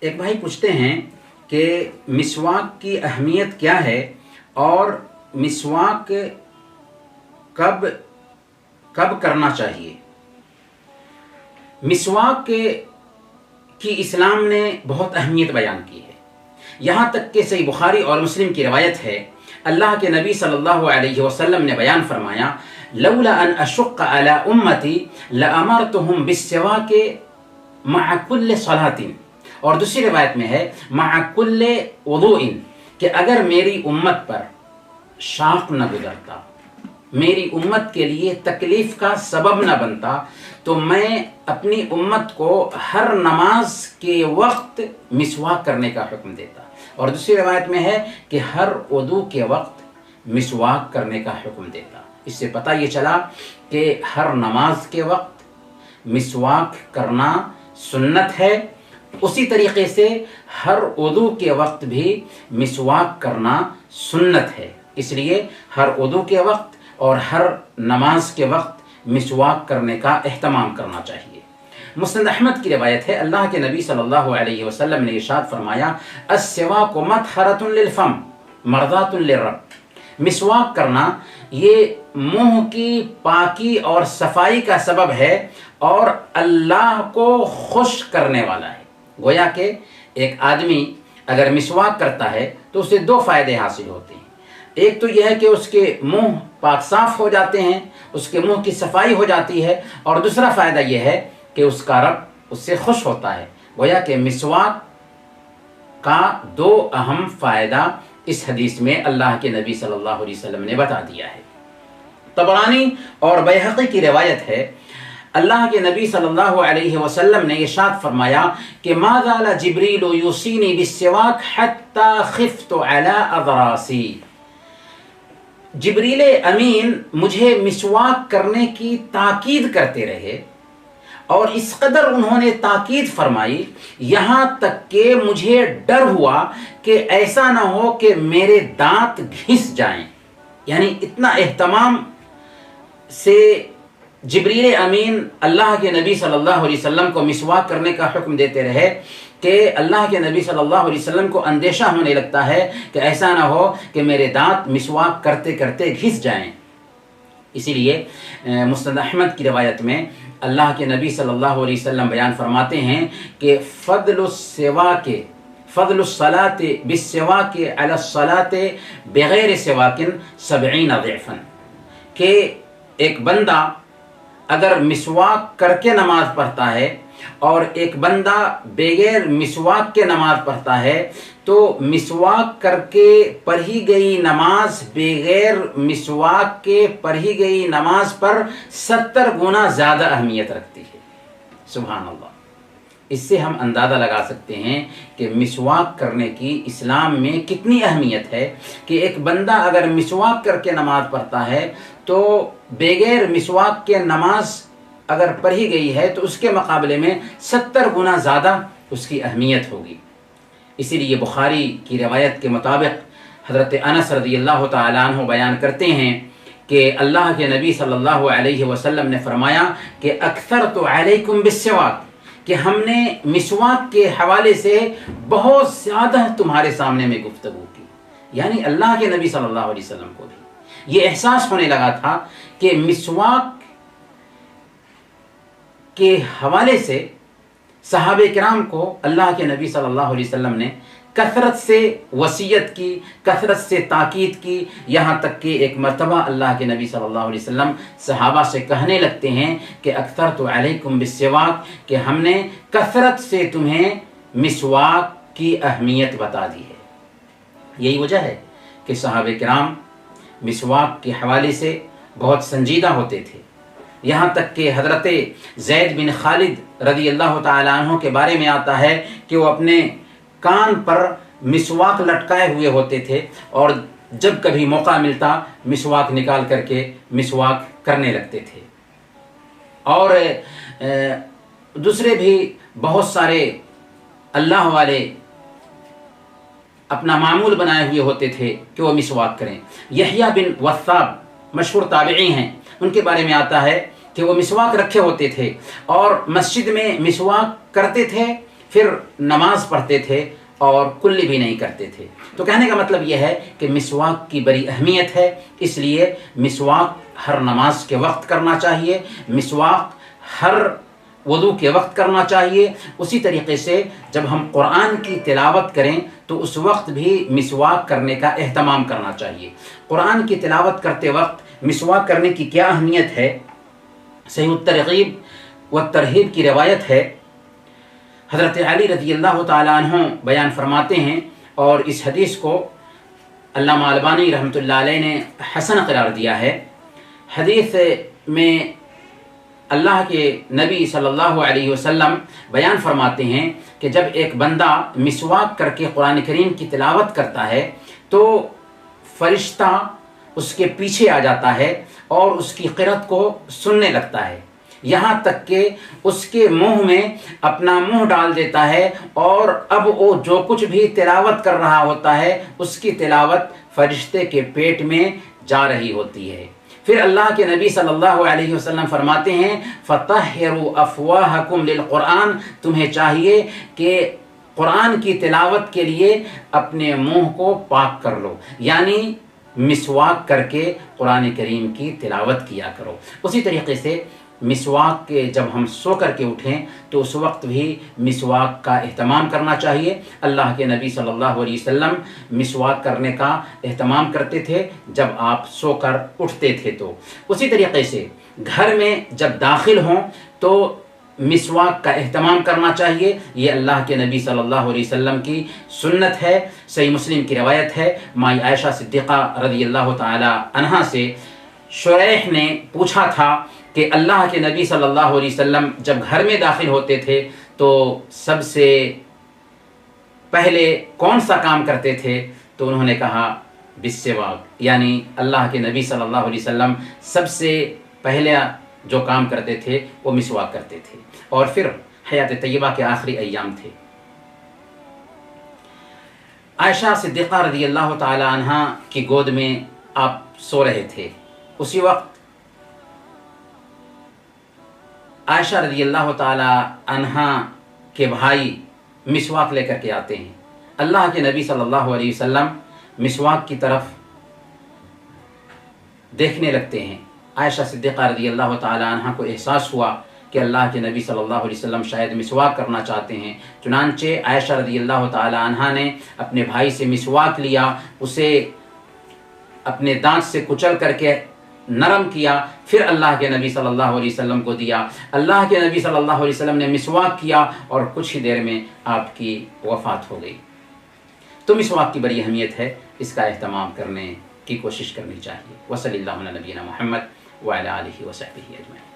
ایک بھائی پوچھتے ہیں کہ مسواک کی اہمیت کیا ہے اور مسواک کب کب کرنا چاہیے۔ مسواک کی اسلام نے بہت اہمیت بیان کی ہے، یہاں تک کہ صحیح بخاری اور مسلم کی روایت ہے، اللہ کے نبی صلی اللہ علیہ وسلم نے بیان فرمایا، لولا ان اشق علی امتی لامرتهم بالسواک مع کل صلاۃ، اور دوسری روایت میں ہے مع کل وضوء، کہ اگر میری امت پر شاق نہ گزرتا، میری امت کے لیے تکلیف کا سبب نہ بنتا، تو میں اپنی امت کو ہر نماز کے وقت مسواک کرنے کا حکم دیتا، اور دوسری روایت میں ہے کہ ہر وضو کے وقت مسواک کرنے کا حکم دیتا۔ اس سے پتہ یہ چلا کہ ہر نماز کے وقت مسواک کرنا سنت ہے، اسی طریقے سے ہر وضو کے وقت بھی مسواک کرنا سنت ہے، اس لیے ہر وضو کے وقت اور ہر نماز کے وقت مسواک کرنے کا اہتمام کرنا چاہیے۔ مسند احمد کی روایت ہے، اللہ کے نبی صلی اللہ علیہ وسلم نے ارشاد فرمایا، السواک مطہرۃ للفم مرضات للرب، مسواک کرنا یہ منہ کی پاکی اور صفائی کا سبب ہے اور اللہ کو خوش کرنے والا ہے۔ گویا کہ ایک آدمی اگر مسواک کرتا ہے تو اسے دو فائدے حاصل ہوتے ہیں، ایک تو یہ ہے کہ اس کے منہ پاک صاف ہو جاتے ہیں، اس کے منہ کی صفائی ہو جاتی ہے، اور دوسرا فائدہ یہ ہے کہ اس کا رب اس سے خوش ہوتا ہے۔ گویا کہ مسواک کا دو اہم فائدہ اس حدیث میں اللہ کے نبی صلی اللہ علیہ وسلم نے بتا دیا ہے۔ طبرانی اور بیہقی کی روایت ہے، اللہ کے نبی صلی اللہ علیہ وسلم نے ارشاد فرمایا کہ ما زال جبریل یوصینی بالسواک حتی خفت علی اضراسی، جبریل امین مجھے مسواک کرنے کی تاکید کرتے رہے، اور اس قدر انہوں نے تاکید فرمائی یہاں تک کہ مجھے ڈر ہوا کہ ایسا نہ ہو کہ میرے دانت گھس جائیں، یعنی اتنا اہتمام سے جبریل امین اللہ کے نبی صلی اللہ علیہ وسلم کو مسواک کرنے کا حکم دیتے رہے کہ اللہ کے نبی صلی اللہ علیہ وسلم کو اندیشہ ہونے لگتا ہے کہ ایسا نہ ہو کہ میرے دانت مسواک کرتے کرتے گھس جائیں۔ اسی لیے مسند احمد کی روایت میں اللہ کے نبی صلی اللہ علیہ وسلم بیان فرماتے ہیں کہ فضل الصلاۃ بالسواک علی الصلاۃ بغیر سواک 70 ضعفا، کہ ایک بندہ اگر مسواک کر کے نماز پڑھتا ہے اور ایک بندہ بغیر مسواک کے نماز پڑھتا ہے تو مسواک کر کے پڑھی گئی نماز بغیر مسواک کے پڑھی گئی نماز پر 70 گنا زیادہ اہمیت رکھتی ہے۔ سبحان اللہ، اس سے ہم اندازہ لگا سکتے ہیں کہ مسواک کرنے کی اسلام میں کتنی اہمیت ہے کہ ایک بندہ اگر مسواک کر کے نماز پڑھتا ہے تو بغیر مسواک کے نماز اگر پڑھی گئی ہے تو اس کے مقابلے میں 70 گنا زیادہ اس کی اہمیت ہوگی۔ اسی لیے بخاری کی روایت کے مطابق حضرت انس رضی اللہ تعالیٰ عنہ بیان کرتے ہیں کہ اللہ کے نبی صلی اللہ علیہ وسلم نے فرمایا کہ اکثرت علیکم بالسواک، کہ ہم نے مسواک کے حوالے سے بہت زیادہ تمہارے سامنے میں گفتگو کی، یعنی اللہ کے نبی صلی اللہ علیہ وسلم کو بھی یہ احساس ہونے لگا تھا کہ مسواک کے حوالے سے صحابہ کرام کو اللہ کے نبی صلی اللہ علیہ وسلم نے کثرت سے وصیت کی، کثرت سے تاکید کی، یہاں تک کہ ایک مرتبہ اللہ کے نبی صلی اللہ علیہ وسلم صحابہ سے کہنے لگتے ہیں کہ اکثرت علیکم بالسواک، کہ ہم نے کثرت سے تمہیں مسواک کی اہمیت بتا دی ہے۔ یہی وجہ ہے کہ صحابہ کرام مسواک کے حوالے سے بہت سنجیدہ ہوتے تھے، یہاں تک کہ حضرت زید بن خالد رضی اللہ تعالیٰ عنہ کے بارے میں آتا ہے کہ وہ اپنے کان پر مسواک لٹکائے ہوئے ہوتے تھے، اور جب کبھی موقع ملتا مسواک نکال کر کے مسواک کرنے لگتے تھے۔ اور دوسرے بھی بہت سارے اللہ والے اپنا معمول بنائے ہوئے ہوتے تھے کہ وہ مسواک کریں۔ یحییٰ بن وثاب مشہور تابعی ہیں، ان کے بارے میں آتا ہے کہ وہ مسواک رکھے ہوتے تھے اور مسجد میں مسواک کرتے تھے، پھر نماز پڑھتے تھے اور کلی بھی نہیں کرتے تھے۔ تو کہنے کا مطلب یہ ہے کہ مسواک کی بڑی اہمیت ہے، اس لیے مسواک ہر نماز کے وقت کرنا چاہیے، مسواک ہر وضو کے وقت کرنا چاہیے۔ اسی طریقے سے جب ہم قرآن کی تلاوت کریں تو اس وقت بھی مسواک کرنے کا اہتمام کرنا چاہیے۔ قرآن کی تلاوت کرتے وقت مسواک کرنے کی کیا اہمیت ہے؟ صحیح الترغیب والترہیب کی روایت ہے، حضرت علی رضی اللہ تعالیٰ عنہ بیان فرماتے ہیں، اور اس حدیث کو علامہ البانی رحمۃ اللہ علیہ نے حسن قرار دیا ہے۔ حدیث میں اللہ کے نبی صلی اللہ علیہ وسلم بیان فرماتے ہیں کہ جب ایک بندہ مسواک کر کے قرآن کریم کی تلاوت کرتا ہے تو فرشتہ اس کے پیچھے آ جاتا ہے اور اس کی قرأت کو سننے لگتا ہے، یہاں تک کہ اس کے منہ میں اپنا منہ ڈال دیتا ہے، اور اب وہ جو کچھ بھی تلاوت کر رہا ہوتا ہے اس کی تلاوت فرشتے کے پیٹ میں جا رہی ہوتی ہے۔ پھر اللہ کے نبی صلی اللہ علیہ وسلم فرماتے ہیں فَطَهِّرُوا أَفْوَاهَكُمْ لِلْقُرْآنِ، تمہیں چاہیے کہ قرآن کی تلاوت کے لیے اپنے منہ کو پاک کر لو، یعنی مسواک کر کے قرآن کریم کی تلاوت کیا کرو۔ اسی طریقے سے مسواک کے جب ہم سو کر کے اٹھیں تو اس وقت بھی مسواک کا اہتمام کرنا چاہیے۔ اللہ کے نبی صلی اللہ علیہ وسلم مسواک کرنے کا اہتمام کرتے تھے جب آپ سو کر اٹھتے تھے۔ تو اسی طریقے سے گھر میں جب داخل ہوں تو مسواک کا اہتمام کرنا چاہیے، یہ اللہ کے نبی صلی اللہ علیہ وسلم کی سنت ہے۔ صحیح مسلم کی روایت ہے، مائی عائشہ صدیقہ رضی اللہ تعالی عنہا سے شریح نے پوچھا تھا کہ اللہ کے نبی صلی اللہ علیہ وسلم جب گھر میں داخل ہوتے تھے تو سب سے پہلے کون سا کام کرتے تھے؟ تو انہوں نے کہا بالسواک، یعنی اللہ کے نبی صلی اللہ علیہ وسلم سب سے پہلے جو کام کرتے تھے وہ مسواک کرتے تھے، اور پھر حیات طیبہ کے آخری ایام تھے۔ عائشہ صدیقہ رضی اللہ تعالی عنہا کی گود میں آپ سو رہے تھے، اسی وقت عائشہ رضی اللہ تعالی عنہا کے بھائی مسواک لے کر کے آتے ہیں۔ اللہ کے نبی صلی اللہ علیہ وسلم مسواک کی طرف دیکھنے لگتے ہیں۔ عائشہ صدیقہ رضی اللہ تعالی عنہا کو احساس ہوا کہ اللہ کے نبی صلی اللہ علیہ وسلم شاید مسواک کرنا چاہتے ہیں، چنانچہ عائشہ رضی اللہ تعالی عنہا نے اپنے بھائی سے مسواک لیا، اسے اپنے دانت سے کچل کر کے نرم کیا، پھر اللہ کے نبی صلی اللہ علیہ وسلم کو دیا۔ اللہ کے نبی صلی اللہ علیہ وسلم نے مسواک کیا اور کچھ ہی دیر میں آپ کی وفات ہو گئی۔ تو مسواک کی بڑی اہمیت ہے، اس کا اہتمام کرنے کی کوشش کرنی چاہیے۔ وصلی اللہ علی نبینا محمد وعلی آلہ وصحبہ اجمعین۔